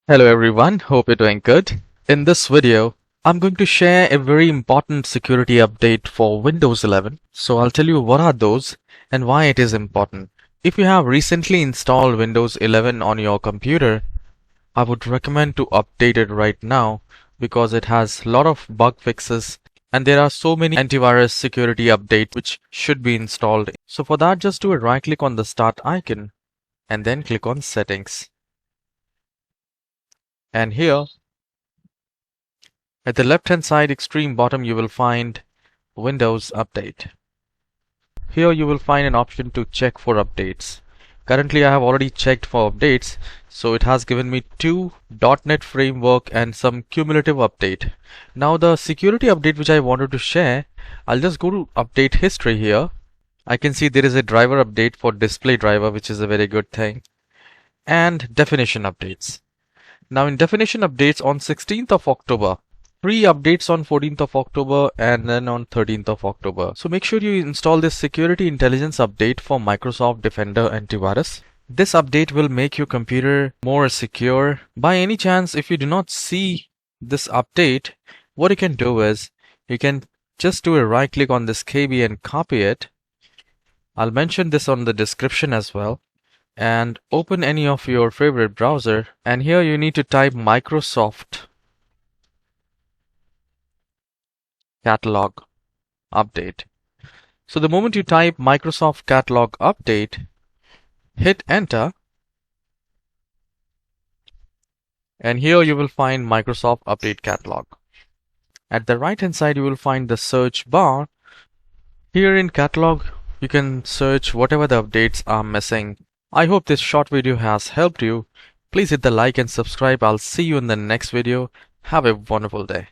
Hello everyone, hope you're doing good. In this video, I'm going to share a very important security update for Windows 11. So I'll tell you what are those and why it is important. If you have recently installed Windows 11 on your computer, I would recommend to update it right now because it has a lot of bug fixes and there are so many antivirus security updates which should be installed. So for that, just do a right click on the start icon and then click on settings. And here at the left-hand side extreme bottom, you will find Windows Update. Here you will find an option to check for updates. Currently, I have already checked for updates, so it has given me two .NET framework and some cumulative update. Now the security update which I wanted to share, I'll just go to update history here. I can see there is a driver update for display driver, which is a very good thing, and definition updates. Now in definition updates on 16th of October, 3 updates on 14th of October and then on 13th of October. So make sure you install this security intelligence update for Microsoft Defender antivirus. This update will make your computer more secure. By any chance, if you do not see this update, what you can do is you can just do a right click on this KB and copy it. I'll mention this on the description as well. And open any of your favorite browser, and here you need to type Microsoft Catalog Update. So the moment you type Microsoft Catalog Update, hit enter, and here you will find Microsoft Update Catalog. At the right hand side you will find the search bar. Here in Catalog you can search whatever the updates are missing. I hope this short video has helped you. Please hit the like and subscribe. I'll see you in the next video. Have a wonderful day.